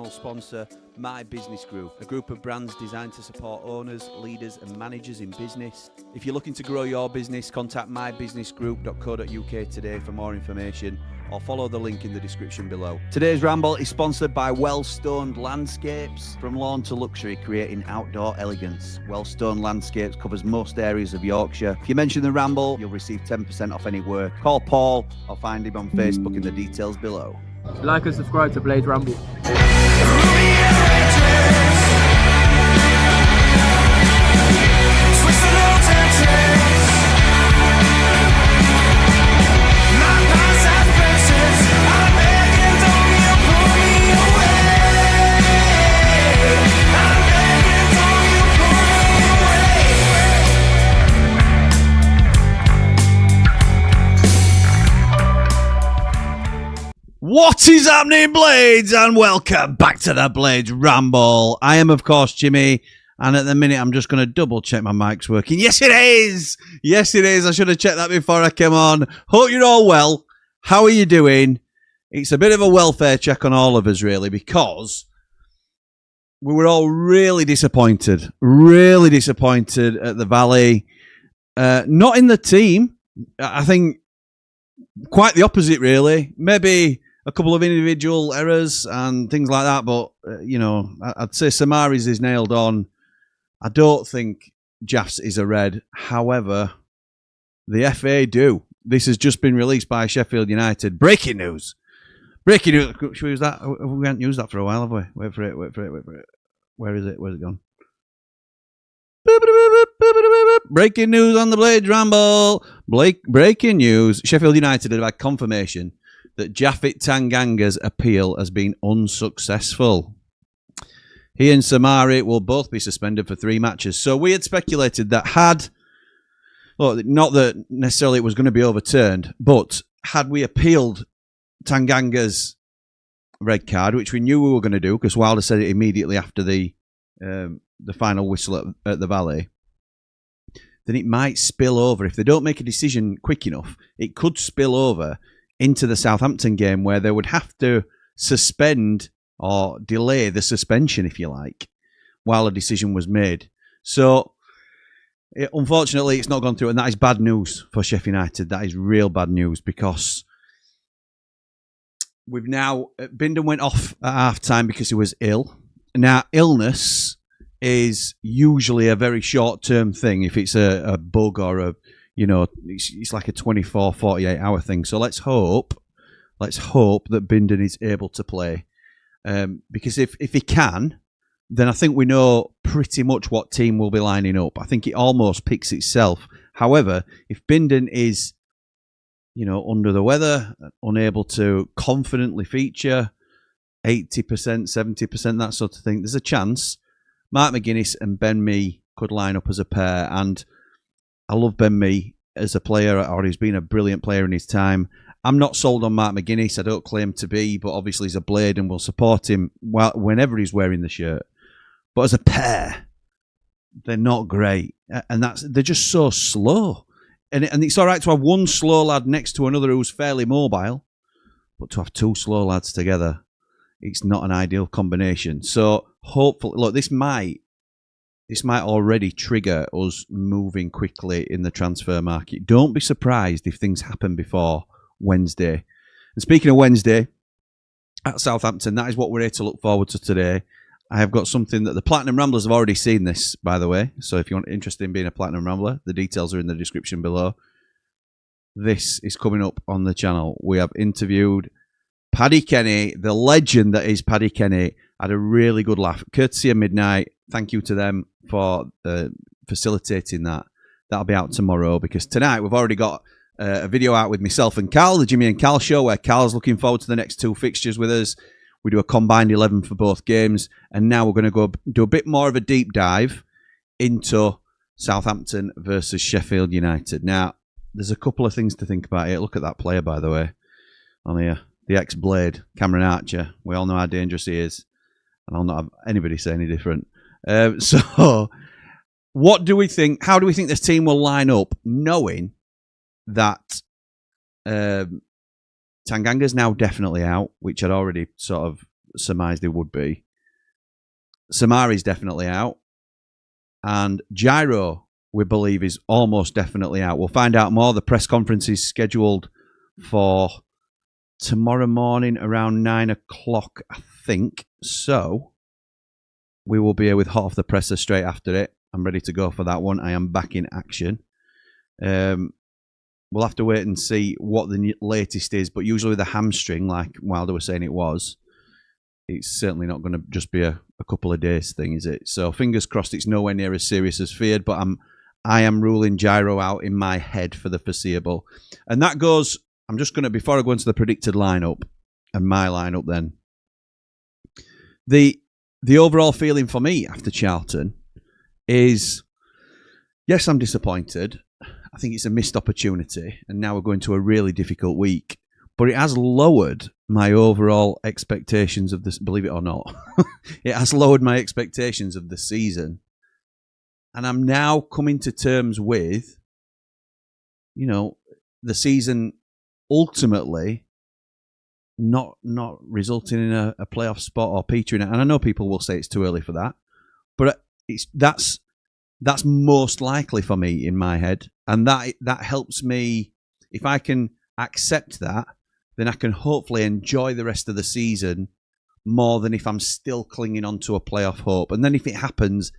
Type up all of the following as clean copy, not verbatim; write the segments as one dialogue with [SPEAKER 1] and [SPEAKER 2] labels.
[SPEAKER 1] Sponsor My Business Group, a group of brands designed to support owners, leaders and managers in business. If you're looking to grow your business, contact mybusinessgroup.co.uk today for more information or follow the link in the description below. Today's Ramble is sponsored by Wellstoned Landscapes. From lawn to luxury, creating outdoor elegance. Wellstoned Landscapes covers most areas of Yorkshire. If you mention the Ramble, you'll receive 10% off any work. Call Paul or find him on Facebook in the details below.
[SPEAKER 2] Like and subscribe to Blades Ramble.
[SPEAKER 1] What is happening, Blades? And welcome back to the Blades Ramble. I am, of course, Jimmy. And at the minute, I'm just going to double check my mic's working. Yes, it is. Yes, it is. I should have checked that before I came on. Hope you're all well. How are you doing? It's a bit of a welfare check on all of us, really, because we were all really disappointed at the Valley. Not in the team. I think quite the opposite, really. Maybe a couple of individual errors and things like that, but, you know, I'd say Samaris is nailed on. I don't think Jaffs is a red. However, the FA do. This has just been released by Sheffield United. Breaking news. Breaking news. Should we use that? We haven't used that for a while, have we? Wait for it. Where is it? Where's it gone? Breaking news on the Blades Ramble. Breaking news. Sheffield United have had confirmation that Japhet Tanganga's appeal has been unsuccessful. He and Samari will both be suspended for 3 matches. So we had speculated that not that necessarily it was going to be overturned, but had we appealed Tanganga's red card, which we knew we were going to do because Wilder said it immediately after the final whistle at the Valley, then it might spill over. If they don't make a decision quick enough, it could spill over into the Southampton game where they would have to suspend or delay the suspension, if you like, while a decision was made. So, unfortunately, it's not gone through, and that is bad news for Sheffield United. That is real bad news because we've now... Bindon went off at half-time because he was ill. Now, illness is usually a very short-term thing. If it's a bug or it's like a 24, 48-hour thing. So let's hope that Bindon is able to play. Because if he can, then I think we know pretty much what team will be lining up. I think it almost picks itself. However, if Bindon is, under the weather, unable to confidently feature 80%, 70%, that sort of thing, there's a chance Mark McGuinness and Ben Mee could line up as a pair. And I love Ben Mee as a player, or he's been a brilliant player in his time. I'm not sold on Mark McGuinness. I don't claim to be, but obviously he's a blade and we'll support him whenever he's wearing the shirt. But as a pair, they're not great. And they're just so slow. And it's all right to have one slow lad next to another who's fairly mobile, but to have 2 slow lads together, it's not an ideal combination. So hopefully, look, this might already trigger us moving quickly in the transfer market. Don't be surprised if things happen before Wednesday. And speaking of Wednesday, at Southampton, that is what we're here to look forward to today. I have got something that the Platinum Ramblers have already seen this, by the way. So if you're interested in being a Platinum Rambler, the details are in the description below. This is coming up on the channel. We have interviewed Paddy Kenny, the legend that is Paddy Kenny. Had a really good laugh. Courtesy of Midnight. Thank you to them for facilitating that. That'll be out tomorrow because tonight we've already got a video out with myself and Cal, the Jimmy and Cal show, where Cal's looking forward to the next 2 fixtures with us. We do a combined 11 for both games. And now we're going to go do a bit more of a deep dive into Southampton versus Sheffield United. Now, there's a couple of things to think about here. Look at that player, by the way, on here. The ex-Blade, Cameron Archer. We all know how dangerous he is. And I'll not have anybody say any different. So, what do we think? How do we think this team will line up, knowing that Tanganga's now definitely out, which I'd already sort of surmised he would be. Samari's definitely out. And Gyro, we believe, is almost definitely out. We'll find out more. The press conference is scheduled for tomorrow morning around 9 o'clock, I think. So we will be here with hot off the presser straight after it. I'm ready to go for that one. I am back in action. We'll have to wait and see what the latest is. But usually with a hamstring, like Wilder was saying it was, it's certainly not going to just be a couple of days thing, is it? So fingers crossed it's nowhere near as serious as feared. But I am ruling Gyro out in my head for the foreseeable. And that goes, I'm just going to, before I go into the predicted lineup and my lineup then, the overall feeling for me after Charlton is, yes, I'm disappointed. I think it's a missed opportunity, and now we're going to a really difficult week. But it has lowered my overall expectations of this, believe it or not. It has lowered my expectations of the season. And I'm now coming to terms with, you know, the season ultimately not resulting in a playoff spot or petering it. And I know people will say it's too early for that, but that's most likely for me in my head. And that helps me. If I can accept that, then I can hopefully enjoy the rest of the season more than if I'm still clinging on to a playoff hope. And then if it happens,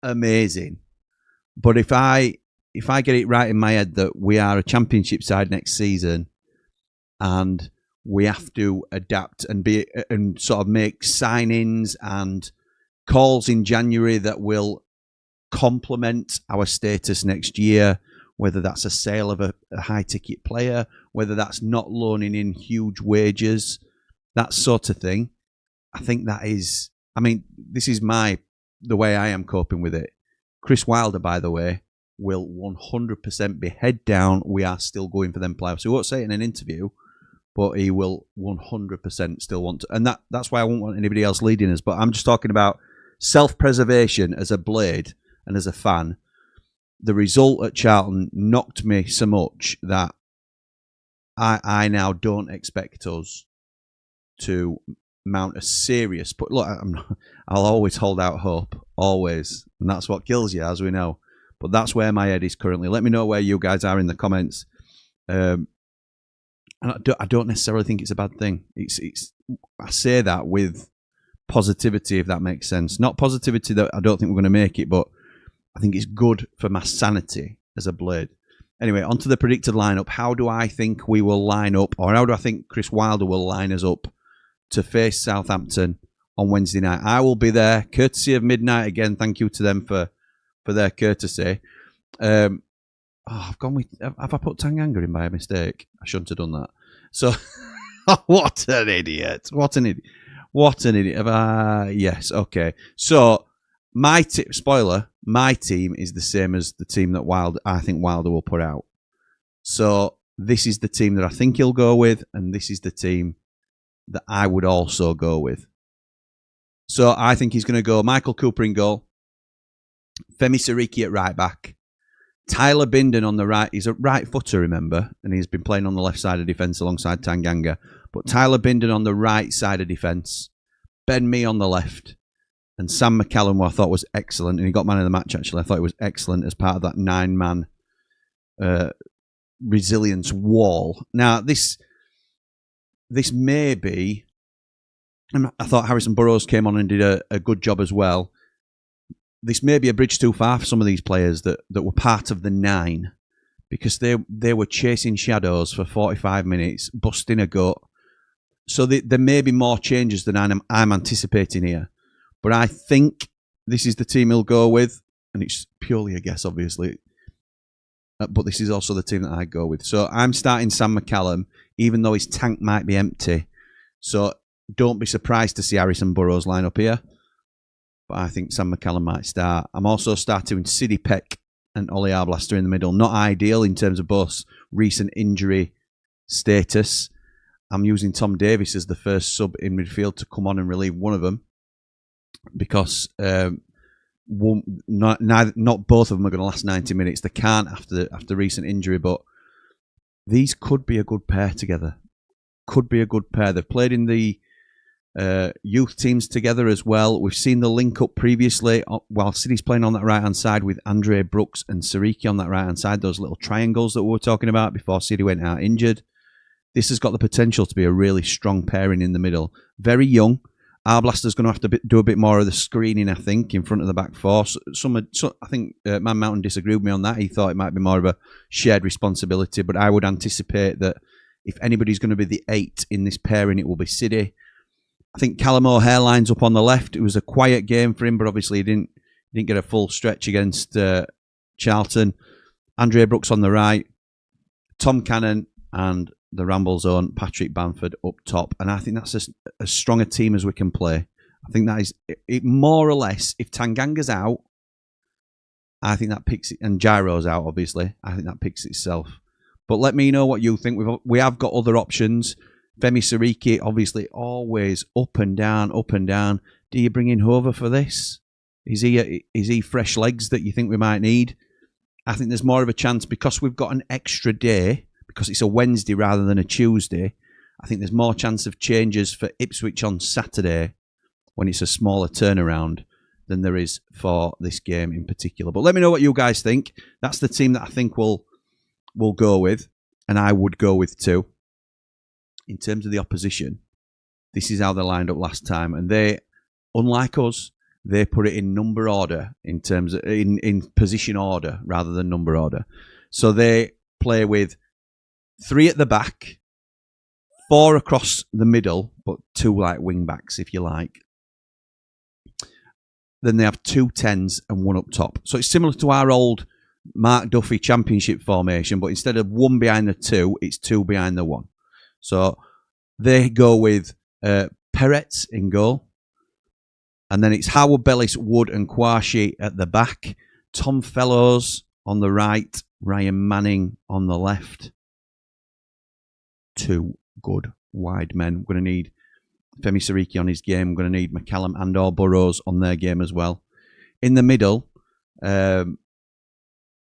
[SPEAKER 1] amazing. But if I get it right in my head that we are a championship side next season and we have to adapt and sort of make signings and calls in January that will complement our status next year, whether that's a sale of a high-ticket player, whether that's not loaning in huge wages, that sort of thing. I think that is, I mean, this is the way I am coping with it. Chris Wilder, by the way, will 100% be head down. We are still going for them playoffs. He won't say it in an interview, but he will 100% still want to. And that's why I won't want anybody else leading us. But I'm just talking about self-preservation as a Blade and as a fan. The result at Charlton knocked me so much that I now don't expect us to mount a serious... But look, I'll always hold out hope, always. And that's what kills you, as we know. But that's where my head is currently. Let me know where you guys are in the comments. And I don't necessarily think it's a bad thing. I say that with positivity, if that makes sense. Not positivity that I don't think we're going to make it, but I think it's good for my sanity as a Blade. Anyway, on to the predicted lineup. How do I think we will line up, or how do I think Chris Wilder will line us up to face Southampton on Wednesday night? I will be there, courtesy of Midnight. Again, thank you to them for their courtesy. Have I put Tanganga in by a mistake? I shouldn't have done that. So, what an idiot. What an idiot. Yes, okay. So, spoiler, my team is the same as the team that I think Wilder will put out. So, this is the team that I think he'll go with, and this is the team that I would also go with. So, I think he's going to go Michael Cooper in goal, Femi Siriki at right back, Tyler Bindon on the right. He's a right footer, remember, and he's been playing on the left side of defence alongside Tanganga. But Tyler Bindon on the right side of defence, Ben Mee on the left, and Sam McCallum, who I thought was excellent, and he got man of the match, actually. I thought he was excellent as part of that 9-man resilience wall. Now, this may be... I thought Harrison Burrows came on and did a good job as well. This may be a bridge too far for some of these players that were part of the 9, because they were chasing shadows for 45 minutes, busting a gut. So there may be more changes than I'm anticipating here. But I think this is the team he'll go with, and it's purely a guess, obviously. But this is also the team that I go with. So I'm starting Sam McCallum, even though his tank might be empty. So don't be surprised to see Harrison Burrows line up here. But I think Sam McCallum might start. I'm also starting Sidney Peck and Ollie Arblaster in the middle. Not ideal in terms of both recent injury status. I'm using Tom Davies as the first sub in midfield to come on and relieve one of them, because not both of them are going to last 90 minutes. They can't after recent injury, but these could be a good pair together. Could be a good pair. They've played in the youth teams together as well. We've seen the link up previously while City's playing on that right-hand side with Andre Brooks and Sariki on that right-hand side, those little triangles that we were talking about before City went out injured. This has got the potential to be a really strong pairing in the middle. Very young. Arblaster's going to have to do a bit more of the screening, I think, in front of the back four. I think Man Mountain disagreed with me on that. He thought it might be more of a shared responsibility, but I would anticipate that if anybody's going to be the 8 in this pairing, it will be City. I think Callum O'Hare up on the left. It was a quiet game for him, but obviously he didn't get a full stretch against Charlton. Andre Brooks on the right. Tom Cannon and the Ramble's own Patrick Bamford up top. And I think that's as strong a team as we can play. I think that is it more or less. If Tanganga's out, I think that picks it, and Gyro's out, obviously. I think that picks itself. But let me know what you think. We have got other options. Femi Sariki, obviously, always up and down, up and down. Do you bring in Hover for this? Is he fresh legs that you think we might need? I think there's more of a chance because we've got an extra day, because it's a Wednesday rather than a Tuesday. I think there's more chance of changes for Ipswich on Saturday when it's a smaller turnaround than there is for this game in particular. But let me know what you guys think. That's the team that I think we'll go with, and I would go with too. In terms of the opposition, this is how they lined up last time, and they, unlike us, they put it in number order in terms of in position order rather than number order. So they play with 3 at the back, 4 across the middle, but 2 like wing backs, if you like. Then they have 2 10s and 1 up top. So it's similar to our old Mark Duffy Championship formation, but instead of 1 behind the 2, it's 2 behind the 1. So they go with Peretz in goal. And then it's Howard Bellis, Wood and Kwashi at the back. Tom Fellows on the right. Ryan Manning on the left. 2 good wide men. We're going to need Femi Sariki on his game. We're going to need McCallum and or Burrows on their game as well. In the middle,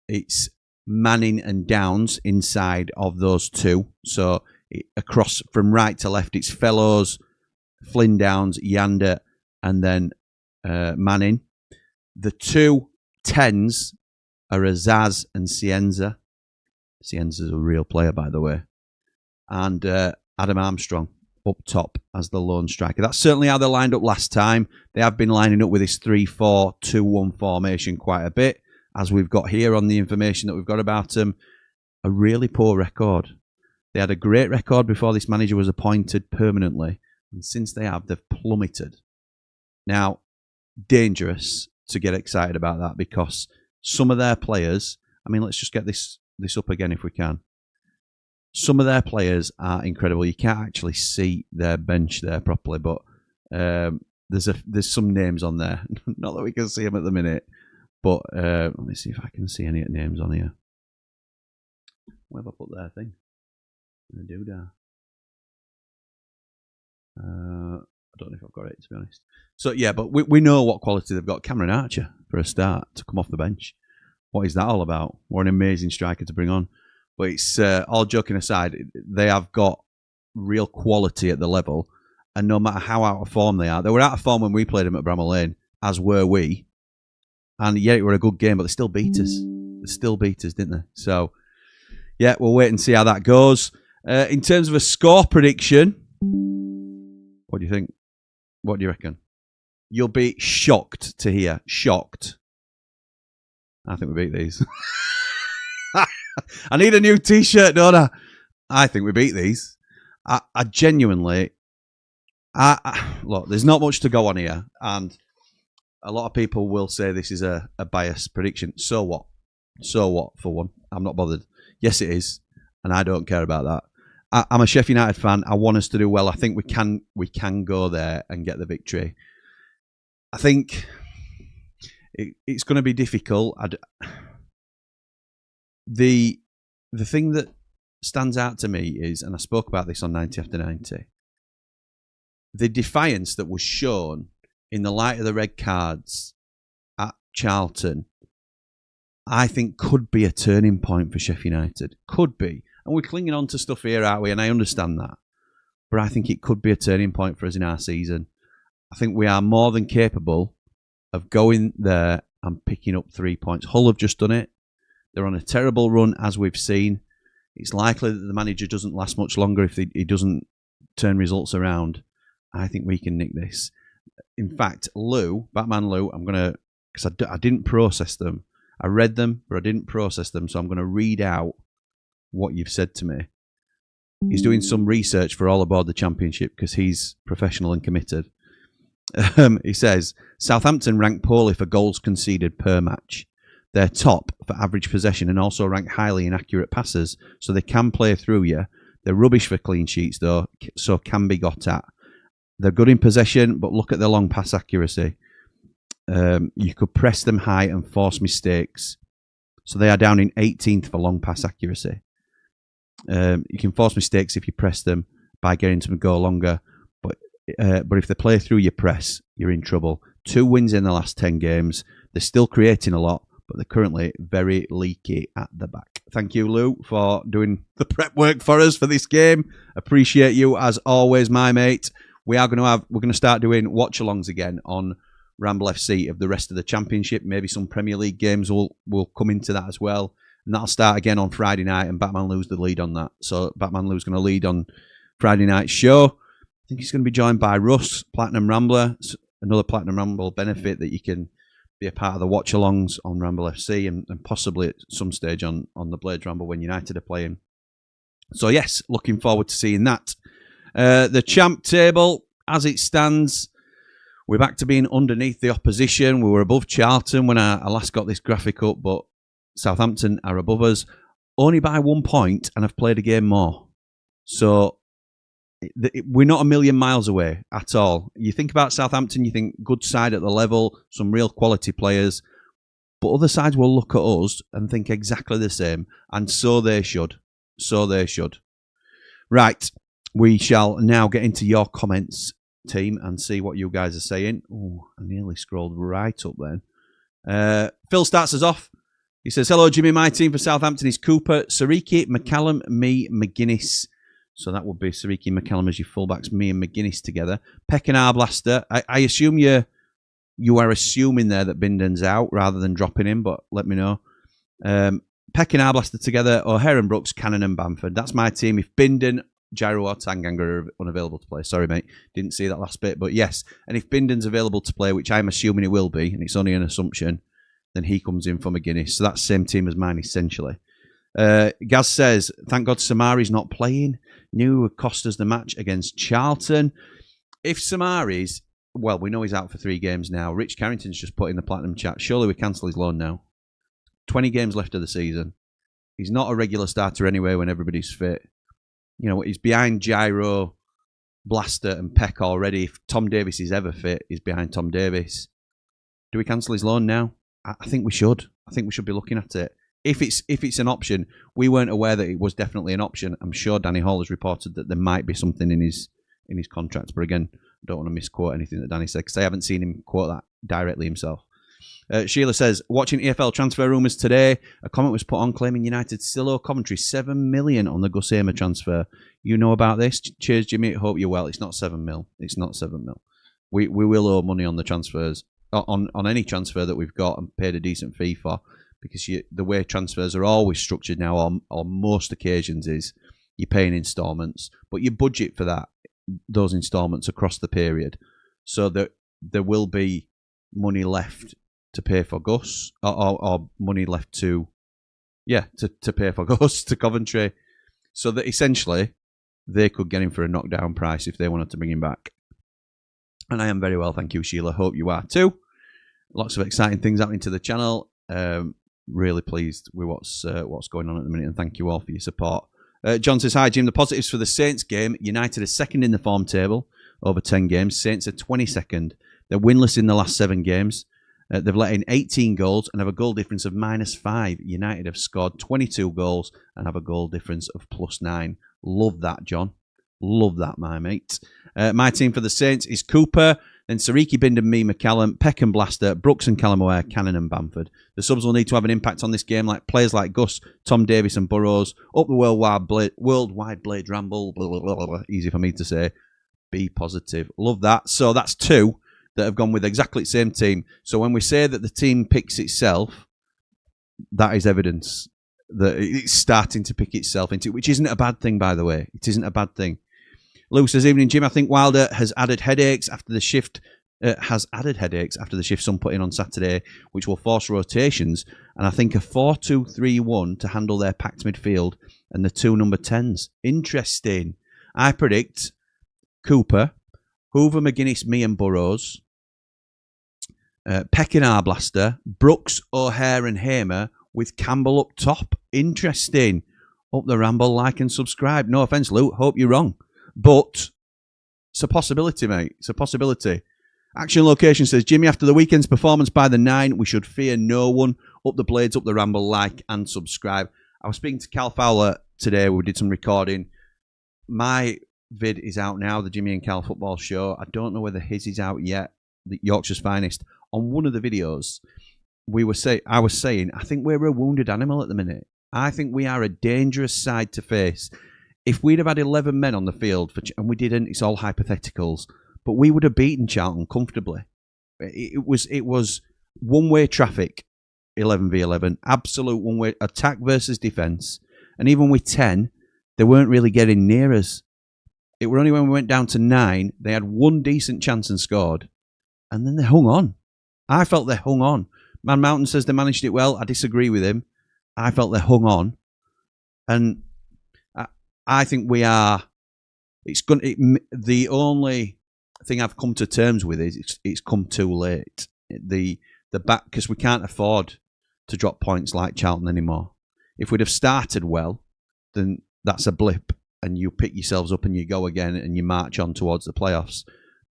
[SPEAKER 1] it's Manning and Downs inside of those 2. So across from right to left, it's Fellows, Flynn Downs, Yander, and then Manning. The 2 10s are Azaz and Cienza. Cienza's a real player, by the way. And Adam Armstrong up top as the lone striker. That's certainly how they lined up last time. They have been lining up with this 3-4-2-1 formation quite a bit, as we've got here on the information that we've got about them. A really poor record. They had a great record before this manager was appointed permanently, and since they have, they've plummeted. Now, dangerous to get excited about that, because some of their players, I mean, let's just get this up again if we can. Some of their players are incredible. You can't actually see their bench there properly, but there's some names on there. Not that we can see them at the minute, but let me see if I can see any names on here. Where have I put their thing? I do there. I don't know if I've got it, to be honest. So, yeah, but we know what quality they've got. Cameron Archer, for a start, to come off the bench. What is that all about? What an amazing striker to bring on. But it's, all joking aside, they have got real quality at the level. And no matter how out of form they are, they were out of form when we played them at Bramall Lane, as were we. And yeah, it were a good game, but they still beat us. They still beat us, didn't they? So, yeah, we'll wait and see how that goes. In terms of a score prediction, what do you think? What do you reckon? You'll be shocked to hear. Shocked. I think we beat these. I need a new T-shirt, don't I? I think we beat these. I genuinely... look, there's not much to go on here, and a lot of people will say this is a biased prediction. So what? So what, for one? I'm not bothered. Yes, it is, and I don't care about that. I'm a Sheffield United fan. I want us to do well. I think we can go there and get the victory. I think it's going to be difficult. The thing that stands out to me is, and I spoke about this on 90 After 90, the defiance that was shown in the light of the red cards at Charlton, I think could be a turning point for Sheffield United. Could be. And we're clinging on to stuff here, aren't we? And I understand that. but I think it could be a turning point for us in our season. I think we are more than capable of going there and picking up 3 points. Hull have just done it. They're on a terrible run, as we've seen. It's likely that the manager doesn't last much longer if he doesn't turn results around. I think we can nick this. In fact, Lou, Batman Lou, I'm going to, because I didn't process them. I read them, but I didn't process them, so I'm going to read out what you've said to me. He's doing some research for All Aboard the Championship because he's professional and committed. He says, Southampton rank poorly for goals conceded per match. They're top for average possession and also rank highly in accurate passes, so they can play through you. They're rubbish for clean sheets, though, so can be got at. They're good in possession, but look at their long pass accuracy. You could press them high and force mistakes. So they are down in 18th for long pass accuracy. You can force mistakes if you press them by getting them to go longer. But if they play through your press, you're in trouble. 2 wins in the last 10 games. They're still creating a lot, but they're currently very leaky at the back. Thank you, Lou, for doing the prep work for us for this game. Appreciate you as always, my mate. We're going to start doing watch-alongs again on Ramble FC of the rest of the championship. Maybe some Premier League games will come into that as well. And that'll start again on Friday night, and Batman Lou's the lead on that. So Batman Lou's going to lead on Friday night's show. I think he's going to be joined by Russ, Platinum Rambler, another Platinum Ramble benefit that you can be a part of the watch-alongs on Ramble FC and possibly at some stage on the Blades Ramble when United are playing. So yes, looking forward to seeing that. The champ table, as it stands, we're back to being underneath the opposition. We were above Charlton when I last got this graphic up, but Southampton are above us only by 1 point and have played a game more. So we're not a million miles away at all. You think about Southampton, you think good side at the level, some real quality players, but other sides will look at us and think exactly the same, and so they should. So they should. Right, we shall now get into your comments, team, and see what you guys are saying. Oh, I nearly scrolled right up then. Phil starts us off. He says, hello, Jimmy. My team for Southampton is Cooper, Sariki, McCallum, me, McGuinness. So that would be Sariki and McCallum as your fullbacks, me and McGuinness together. Peck and Arblaster. I assume you are assuming there that Binden's out rather than dropping him, but let me know. Peck and Arblaster together, O'Hare and Brooks, Cannon and Bamford. That's my team. If Binden, Gyro or Tanganga are unavailable to play. Sorry, mate. Didn't see that last bit, but yes. And if Binden's available to play, which I'm assuming he will be, and it's only an assumption, then he comes in for McGuinness. So that's the same team as mine, essentially. Gaz says, thank God Samari's not playing. Knew it would cost us the match against Charlton. If Samari's, well, we know he's out for 3 games now. Rich Carrington's just put in the Platinum chat. Surely we cancel his loan now. 20 games left of the season. He's not a regular starter anyway when everybody's fit. You know, he's behind Gyro, Blaster and Peck already. If Tom Davis is ever fit, he's behind Tom Davis. Do we cancel his loan now? I think we should. I think we should be looking at it. If it's an option, we weren't aware that it was definitely an option. I'm sure Danny Hall has reported that there might be something in his contract. But again, I don't want to misquote anything that Danny said because I haven't seen him quote that directly himself. Sheila says, watching EFL transfer rumours today, a comment was put on claiming United still owe Coventry 7 million on the Gus Hamer transfer. You know about this? Cheers, Jimmy. Hope you're well. It's not 7 mil. It's not 7 mil. We will owe money on the transfers, on any transfer that we've got and paid a decent fee for, because the way transfers are always structured now on most occasions is you pay in instalments, but you budget for those instalments across the period, so that there will be money left to pay for Gus, or money left to pay for Gus to Coventry, so that essentially they could get him for a knockdown price if they wanted to bring him back. And I am very well, thank you, Sheila. Hope you are too. Lots of exciting things happening to the channel. Really pleased with what's going on at the minute, and thank you all for your support. John says, hi Jim, the positives for the Saints game. United are second in the form table over 10 games. Saints are 22nd. They're winless in the last 7 games. They've let in 18 goals and have a goal difference of -5. United have scored 22 goals and have a goal difference of +9. Love that, John. Love that, my mate. My team for the Saints is Cooper, Then Sariki, Bindon, me, McCallum, Peck and Blaster, Brooks and Callum Ware, Cannon and Bamford. The subs will need to have an impact on this game, like players like Gus, Tom Davis and Burrows. Up the worldwide Blade Ramble. Blah, blah, blah, blah. Easy for me to say. Be positive. Love that. So that's 2 that have gone with exactly the same team. So when we say that the team picks itself, that is evidence that it's starting to pick itself into, which isn't a bad thing, by the way. It isn't a bad thing. Lou says, evening, Jim. I think Wilder has added headaches after the shift. Sun put in on Saturday, which will force rotations. And I think a 4-2-3-1 to handle their packed midfield and the 2 number 10s. Interesting. I predict Cooper, Hoover, McGuinness, me and Burrows, Peck and Arblaster, Brooks, O'Hare and Hamer with Campbell up top. Interesting. Up the Ramble, like and subscribe. No offence, Luke. Hope you're wrong. But it's a possibility, mate. It's a possibility. Action Location says, Jimmy, after the weekend's performance by the 9, we should fear no one. Up the Blades, up the Ramble, like and subscribe. I was speaking to Cal Fowler today. We did some recording. My vid is out now, the Jimmy and Cal football show. I don't know whether his is out yet, the Yorkshire's Finest. On one of the videos, I was saying, I think we're a wounded animal at the minute. I think we are a dangerous side to face. If we'd have had 11 men on the field, and we didn't, it's all hypotheticals, but we would have beaten Charlton comfortably. It was one-way traffic, 11v11, absolute one-way attack versus defence. And even with 10, they weren't really getting near us. It were only when we went down to 9, they had 1 decent chance and scored. And then they hung on. I felt they hung on. Man Mountain says they managed it well. I disagree with him. I felt they hung on. And I think we are. The only thing I've come to terms with is it's come too late. The back, because we can't afford to drop points like Charlton anymore. If we'd have started well, then that's a blip, and you pick yourselves up and you go again and you march on towards the playoffs.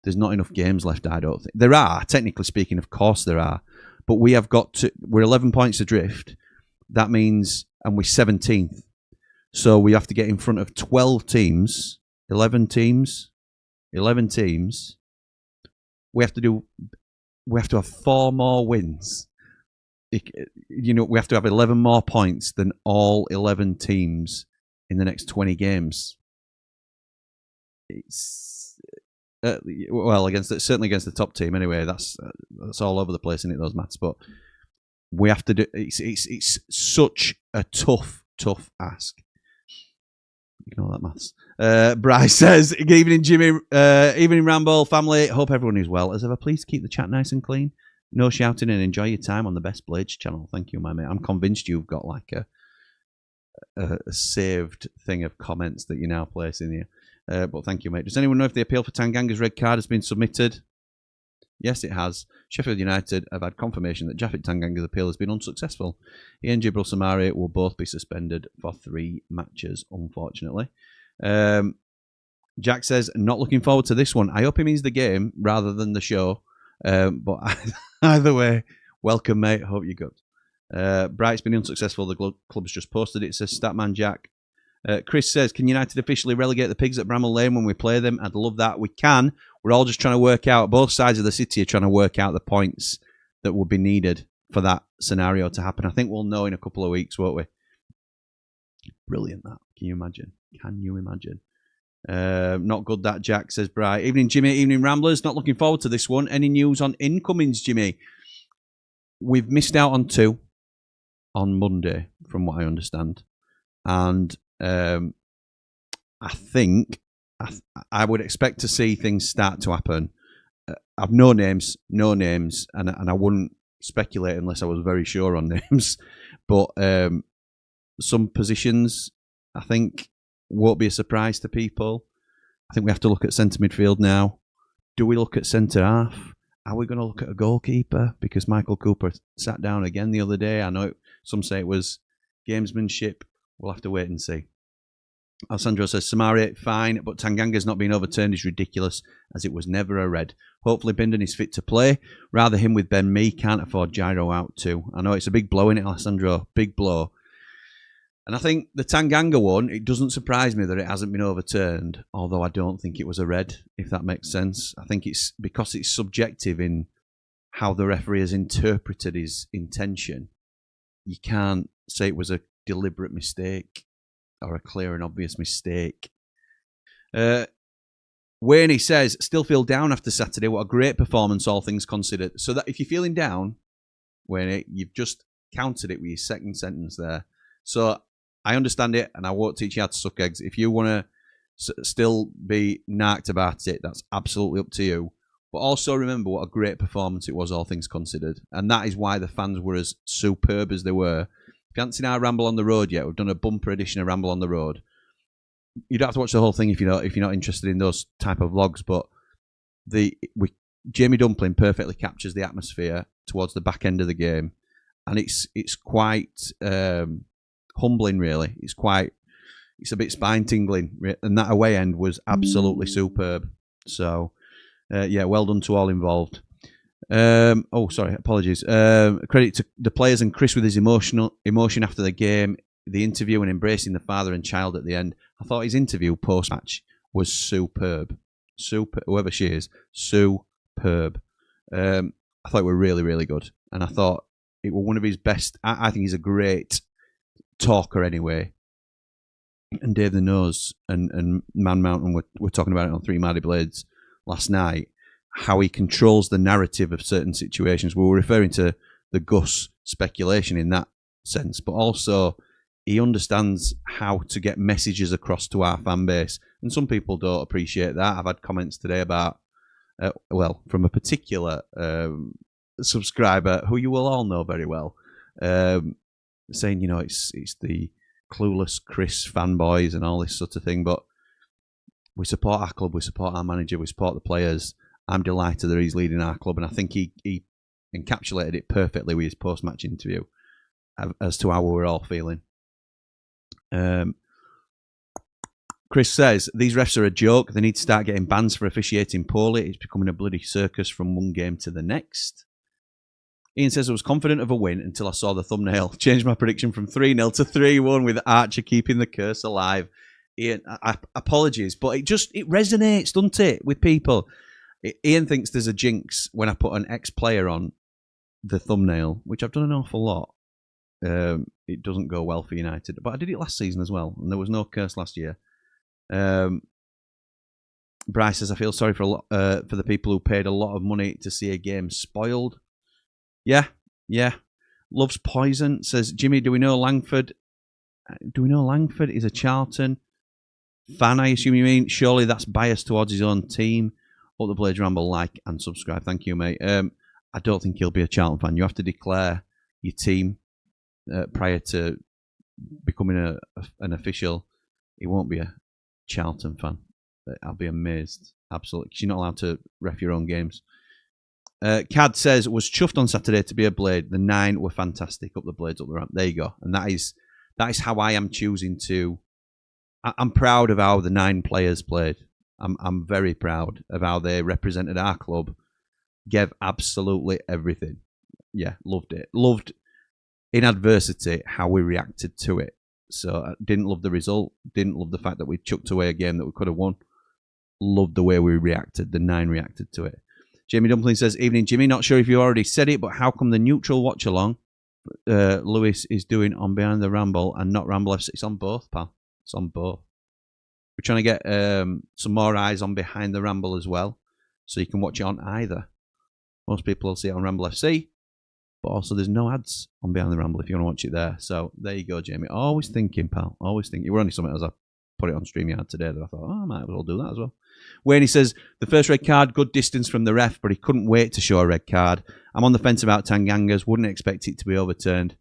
[SPEAKER 1] There's not enough games left, I don't think. There are, technically speaking, of course there are, but we have got to. We're 11 points adrift. That means, and we're 17th. So we have to get in front of 12 teams, 11 teams. We have to have 4 more wins. We have to have 11 more points than all 11 teams in the next 20 games. It's certainly against the top team anyway. That's all over the place, isn't it, those maths? But we have to do. It's such a tough ask. Ignore that maths. Bryce says, good evening, Jimmy. Evening, Ramble family. Hope everyone is well. As ever, please keep the chat nice and clean. No shouting, and enjoy your time on the Best Blades channel. Thank you, my mate. I'm convinced you've got like a saved thing of comments that you're now placing here. But thank you, mate. Does anyone know if the appeal for Tanganga's red card has been submitted? Yes, it has. Sheffield United have had confirmation that Japhet Tanganga's appeal has been unsuccessful. He and Jibril Samari will both be suspended for 3 matches, unfortunately. Jack says, not looking forward to this one. I hope he means the game rather than the show. But either way, welcome, mate. Hope you're good. Bright's been unsuccessful. The club's just posted it. Says Statman Jack. Chris says, can United officially relegate the Pigs at Bramall Lane when we play them? I'd love that. We can. We're all just trying to work out, both sides of the city are trying to work out the points that would be needed for that scenario to happen. I think we'll know in a couple of weeks, won't we? Brilliant, that. Can you imagine? Not good, that, Jack, says Bright. Evening, Jimmy. Evening, Ramblers. Not looking forward to this one. Any news on incomings, Jimmy? We've missed out on 2 on Monday, from what I understand. And I think I would expect to see things start to happen. I've no names, and I wouldn't speculate unless I was very sure on names. But some positions, I think, won't be a surprise to people. I think we have to look at centre midfield now. Do we look at centre half? Are we going to look at a goalkeeper? Because Michael Cooper sat down again the other day. I know some say it was gamesmanship. We'll have to wait and see. Alessandro says, Samari, fine, but Tanganga's not being overturned is ridiculous, as it was never a red. Hopefully Bindon is fit to play. Rather him with Ben Mee, can't afford Gyro out too. I know it's a big blow, innit, Alessandro? Big blow. And I think the Tanganga one, it doesn't surprise me that it hasn't been overturned, although I don't think it was a red, if that makes sense. I think it's because it's subjective in how the referee has interpreted his intention. You can't say it was a deliberate mistake or a clear and obvious mistake. Wayne says, still feel down after Saturday. What a great performance, all things considered. So that if you're feeling down, Wayne, you've just countered it with your second sentence there. So I understand it, and I won't teach you how to suck eggs. If you want to still be narked about it, that's absolutely up to you. But also remember what a great performance it was, all things considered. And that is why the fans were as superb as they were. If you haven't seen our Ramble on the Road yet, we've done a bumper edition of Ramble on the Road. You don't have to watch the whole thing if you're not interested in those type of vlogs. But Jamie Dumpling perfectly captures the atmosphere towards the back end of the game, and it's quite humbling, really. It's a bit spine tingling, and that away end was absolutely superb. So yeah, well done to all involved. Apologies. Credit to the players and Chris with his emotion after the game, the interview, and embracing the father and child at the end. I thought his interview post-match was superb. Whoever she is, superb. I thought it were really, really good. And I thought it was one of his best. I think he's a great talker anyway. And Dave the Nose and Man Mountain were talking about it on Three Mighty Blades last night, how he controls the narrative of certain situations. We were referring to the Gus speculation in that sense, but also he understands how to get messages across to our fan base. And some people don't appreciate that. I've had comments today about, from a particular subscriber who you will all know very well, saying, it's the clueless Chris fanboys and all this sort of thing. But we support our club, we support our manager, we support the players. I'm delighted that he's leading our club, and I think he encapsulated it perfectly with his post-match interview as to how we were all feeling. Chris says, these refs are a joke. They need to start getting bans for officiating poorly. It's becoming a bloody circus from one game to the next. Ian says, I was confident of a win until I saw the thumbnail. Changed my prediction from 3-0 to 3-1 with Archer keeping the curse alive. Ian, apologies, but it resonates, doesn't it, with people? Ian thinks there's a jinx when I put an ex-player on the thumbnail, which I've done an awful lot. It doesn't go well for United, but I did it last season as well, and there was no curse last year. Bryce says, I feel sorry for the people who paid a lot of money to see a game spoiled. Yeah. Loves Poison says, Jimmy, do we know Langford? Is a Charlton fan, I assume you mean? Surely that's biased towards his own team. Up the Blades Ramble, like and subscribe. Thank you, mate. I don't think he'll be a Charlton fan. You have to declare your team prior to becoming an official. He won't be a Charlton fan. I'll be amazed. Absolutely. Because you're not allowed to ref your own games. Cad says, was chuffed on Saturday to be a Blade. The 9 were fantastic. Up the Blades, up the ramp. There you go. And that is how I am choosing to. I'm proud of how the 9 players played. I'm very proud of how they represented our club. Gave absolutely everything. Yeah, loved it. Loved in adversity how we reacted to it. So I didn't love the result. Didn't love the fact that we chucked away a game that we could have won. Loved the way we reacted. The 9 reacted to it. Jamie Dumpling says, evening, Jimmy. Not sure if you already said it, but how come the neutral watch along Lewis is doing on Behind the Ramble and not Ramble FC? It's on both, pal. It's on both. We're trying to get some more eyes on Behind the Ramble as well, so you can watch it on either. Most people will see it on Ramble FC, but also there's no ads on Behind the Ramble if you want to watch it there. So there you go, Jamie. Always thinking, pal. Always thinking. You were only something as I put it on StreamYard today that I thought, I might as well do that as well. Wayne says, the first red card, good distance from the ref, but he couldn't wait to show a red card. I'm on the fence about Tangangas. Wouldn't expect it to be overturned.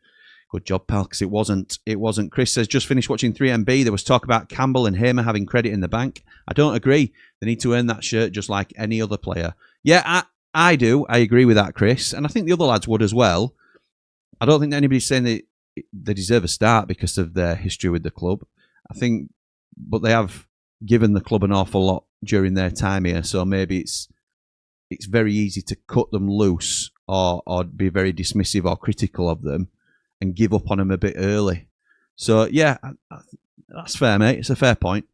[SPEAKER 1] Good job, pal, because it wasn't. It wasn't. Chris says, just finished watching 3MB. There was talk about Campbell and Hamer having credit in the bank. I don't agree. They need to earn that shirt just like any other player. Yeah, I do. I agree with that, Chris. And I think the other lads would as well. I don't think anybody's saying they deserve a start because of their history with the club. I think, but they have given the club an awful lot during their time here. So maybe it's very easy to cut them loose or be very dismissive or critical of them and give up on them a bit early. So, yeah, that's fair, mate. It's a fair point.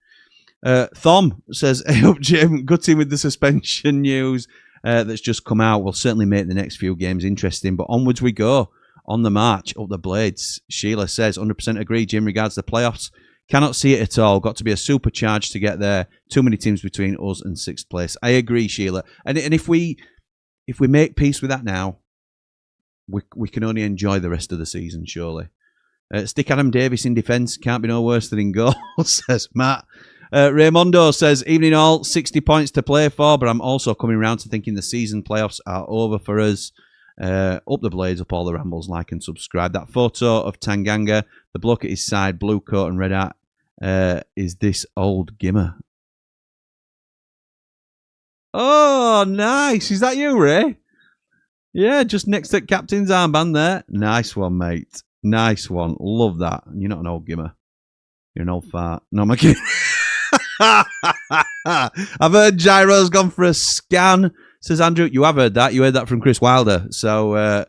[SPEAKER 1] Thom says, hey up, Jim. Good team with the suspension news that's just come out. Will certainly make the next few games interesting, but onwards we go. On the march, up the blades. Sheila says, 100% agree, Jim, regards the playoffs. Cannot see it at all. Got to be a supercharge to get there. Too many teams between us and 6th place. I agree, Sheila. And if we make peace with that now, we can only enjoy the rest of the season, surely. Stick Adam Davis in defence. Can't be no worse than in goal, says Matt. Raymondo says, evening all, 60 points to play for, but I'm also coming around to thinking the season playoffs are over for us. Up the blades, up all the rambles, like and subscribe. That photo of Tanganga, the bloke at his side, blue coat and red hat, is this old Gimmer. Oh, nice. Is that you, Ray? Yeah, just next to captain's armband there. Nice one, mate. Nice one. Love that. You're not an old Gimmer. You're an old fart. No, I'm kidding. I've heard Gyro's gone for a scan. Says Andrew, you have heard that. You heard that from Chris Wilder. So,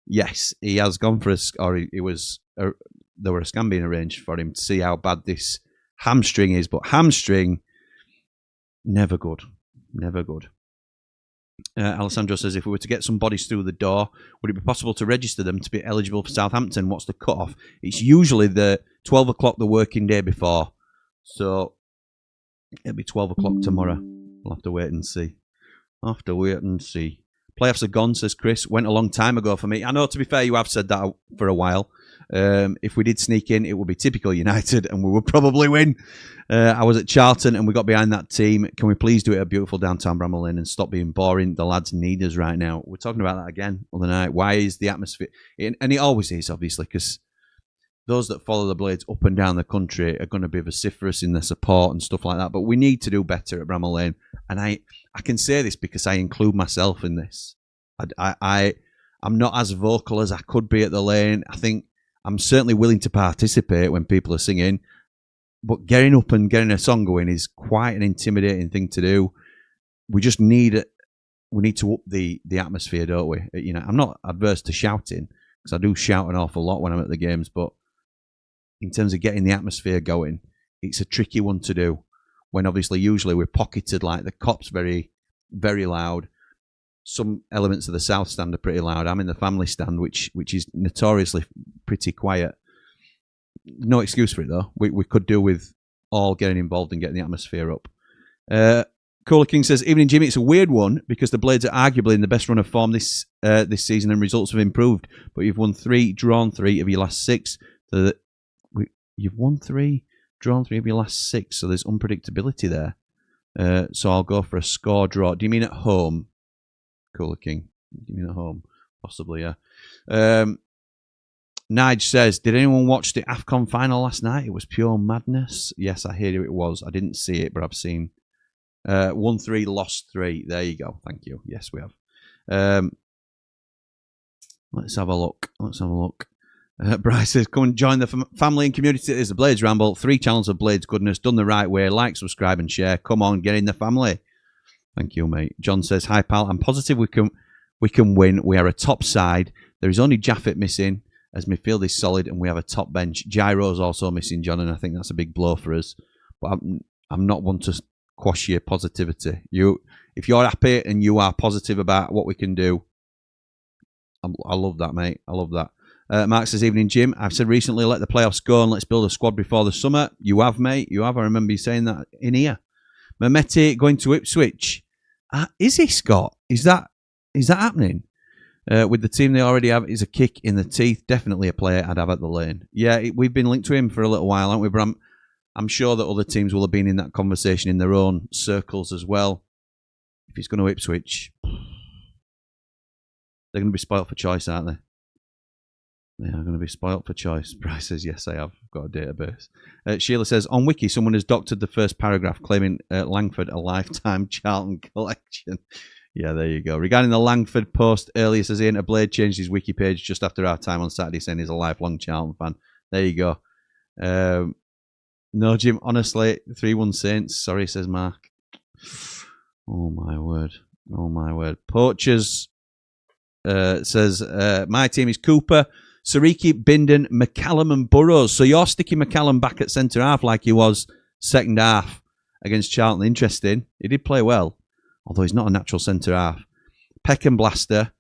[SPEAKER 1] yes, he has gone for there were a scan being arranged for him to see how bad this hamstring is. But hamstring, never good. Never good. Alessandro says, if we were to get some bodies through the door, would it be possible to register them to be eligible for Southampton? What's the cut-off? It's usually the 12 o'clock the working day before. So, it'll be 12 o'clock tomorrow. We'll have to wait and see. Playoffs are gone, says Chris. Went a long time ago for me. I know, to be fair, you have said that for a while. If we did sneak in, it would be typical United and we would probably win. I was at Charlton and we got behind that team. Can we please do it at beautiful downtown Ramble and stop being boring? The lads need us right now. We're talking about that again on the night. Why is the atmosphere... And it always is, obviously, because those that follow the Blades up and down the country are going to be vociferous in their support and stuff like that. But we need to do better at Bramall Lane. And I can say this because I include myself in this. I'm not as vocal as I could be at the lane. I think I'm certainly willing to participate when people are singing. But getting up and getting a song going is quite an intimidating thing to do. We just need it. We need to up the atmosphere, don't we? You know, I'm not adverse to shouting because I do shout an awful lot when I'm at the games. But in terms of getting the atmosphere going, it's a tricky one to do. When obviously, usually we're pocketed, like the Cop's very, very loud. Some elements of the South stand are pretty loud. I'm in the family stand, which is notoriously pretty quiet. No excuse for it, though. We could do with all getting involved and getting the atmosphere up. Cooler King says, evening, Jimmy. It's a weird one because the Blades are arguably in the best run of form this season and results have improved. But you've won 3, drawn 3 of your last 6. You've won 3, drawn 3 of your last 6, so there's unpredictability there. So I'll go for a score draw. Do you mean at home, Cooler King? Do you mean at home? Possibly, yeah. Nige says, did anyone watch the AFCON final last night? It was pure madness. Yes, I hear it was. I didn't see it, but I've seen. 1-3, lost 3. There you go. Thank you. Yes, we have. Let's have a look. Bryce says, come and join the family and community. It is the Blades Ramble. 3 channels of Blades goodness done the right way. Like, subscribe, and share. Come on, get in the family. Thank you, mate. John says, hi, pal. I'm positive we can win. We are a top side. There is only Jaffet missing, as midfield is solid, and we have a top bench. Gyro's also missing, John, and I think that's a big blow for us. But I'm not one to quash your positivity. If you're happy and you are positive about what we can do, I love that, mate. I love that. Mark says, evening, Jim. I've said recently, let the playoffs go and let's build a squad before the summer. You have, mate. You have. I remember you saying that in here. Mehmeti going to Ipswich. Is he, Scott? Is that happening? With the team they already have, is a kick in the teeth. Definitely a player I'd have at the lane. Yeah, we've been linked to him for a little while, haven't we? But I'm sure that other teams will have been in that conversation in their own circles as well. If he's going to Ipswich, they're going to be spoilt for choice, aren't they? They are going to be spoilt for choice. Bryce says, yes, I have. I've got a database. Sheila says, on Wiki, someone has doctored the first paragraph claiming Langford a lifetime Charlton collection. Yeah, there you go. Regarding the Langford post earlier, says Ian, a Blade changed his Wiki page just after our time on Saturday saying he's a lifelong Charlton fan. There you go. No, Jim, honestly, 3-1 Saints. Sorry, says Mark. Oh, my word. Oh, my word. Poachers says, my team is Cooper, Sariki, Bindon, McCallum and Burrows. So you're sticking McCallum back at centre-half like he was second half against Charlton. Interesting. He did play well, although he's not a natural centre-half. Peck and Blaster,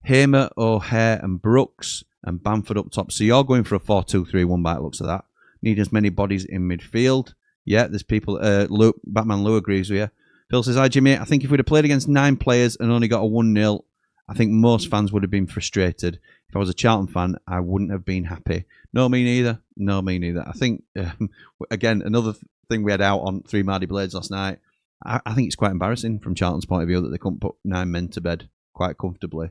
[SPEAKER 1] Hamer, O'Hare and Brooks, and Bamford up top. So you're going for a 4-2-3-1 by the looks of that. Need as many bodies in midfield. Yeah, there's people. Batman Lou agrees with you. Phil says, hi Jimmy, I think if we'd have played against 9 players and only got a 1-0, I think most fans would have been frustrated. If I was a Charlton fan, I wouldn't have been happy. No, me neither. No, me neither. I think, again, another thing we had out on 3 Mardy Blades last night, I think it's quite embarrassing from Charlton's point of view that they couldn't put 9 men to bed quite comfortably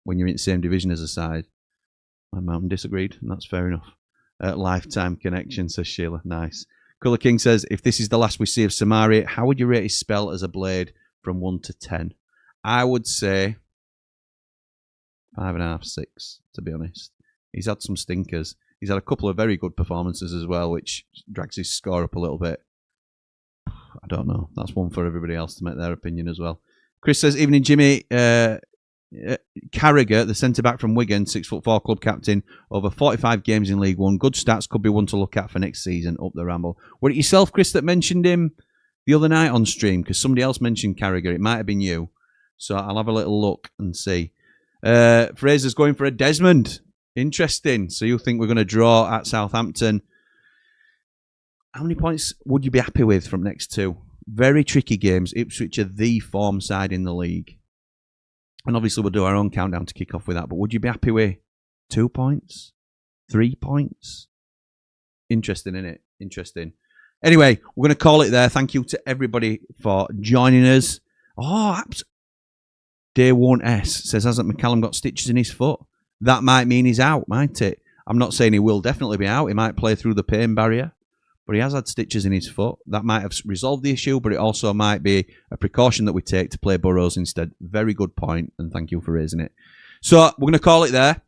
[SPEAKER 1] when you're in the same division as a side. My mum disagreed, and that's fair enough. Lifetime connection, says Sheila. Nice. Colour King says, if this is the last we see of Samari, how would you rate his spell as a Blade from 1 to 10? I would say 5.5, 6, to be honest. He's had some stinkers. He's had a couple of very good performances as well, which drags his score up a little bit. I don't know. That's one for everybody else to make their opinion as well. Chris says, evening Jimmy. Carragher, the centre-back from Wigan, 6'4" club captain, over 45 games in League One. Good stats, could be one to look at for next season, up the Ramble. Were it yourself, Chris, that mentioned him the other night on stream? Because somebody else mentioned Carragher. It might have been you. So I'll have a little look and see. Fraser's going for a Desmond. Interesting. So you think we're going to draw at Southampton. How many points would you be happy with from next 2? Very tricky games. Ipswich are the form side in the league. And obviously we'll do our own countdown to kick off with that. But would you be happy with 2 points? 3 points? Interesting, isn't it? Interesting. Anyway, we're going to call it there. Thank you to everybody for joining us. Oh, Day 1S says, hasn't McCallum got stitches in his foot? That might mean he's out, might it? I'm not saying he will definitely be out. He might play through the pain barrier. But he has had stitches in his foot. That might have resolved the issue, but it also might be a precaution that we take to play Burrows instead. Very good point, and thank you for raising it. So we're going to call it there.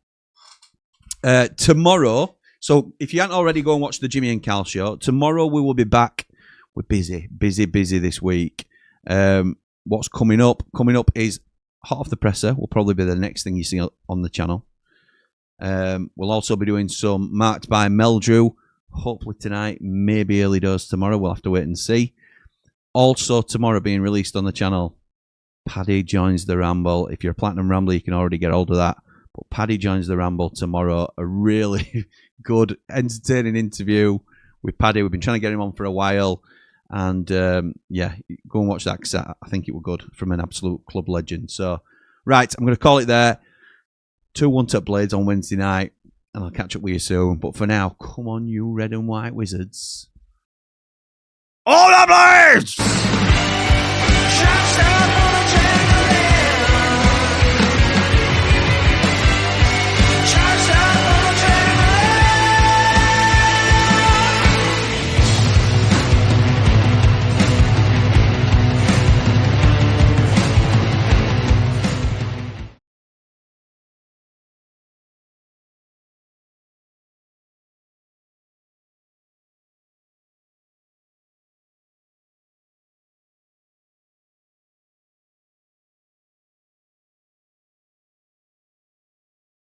[SPEAKER 1] Tomorrow, so if you haven't already, go and watch the Jimmy and Cal show. Tomorrow we will be back. We're busy this week. What's coming up? Coming up is Hot Off the Presser. Will probably be the next thing you see on the channel. We'll also be doing some Marked by Meldrew. Hopefully tonight, maybe early doors tomorrow. We'll have to wait and see. Also, tomorrow being released on the channel, Paddy joins the Ramble. If you're a Platinum Rambler, you can already get hold of that. But Paddy joins the Ramble tomorrow. A really good, entertaining interview with Paddy. We've been trying to get him on for a while. And yeah, go and watch that because I think it was good from an absolute club legend. So, right, I'm going to call it there. 2-1 to Blades on Wednesday night. And I'll catch up with you soon. But for now, come on, you red and white wizards. All the Blades!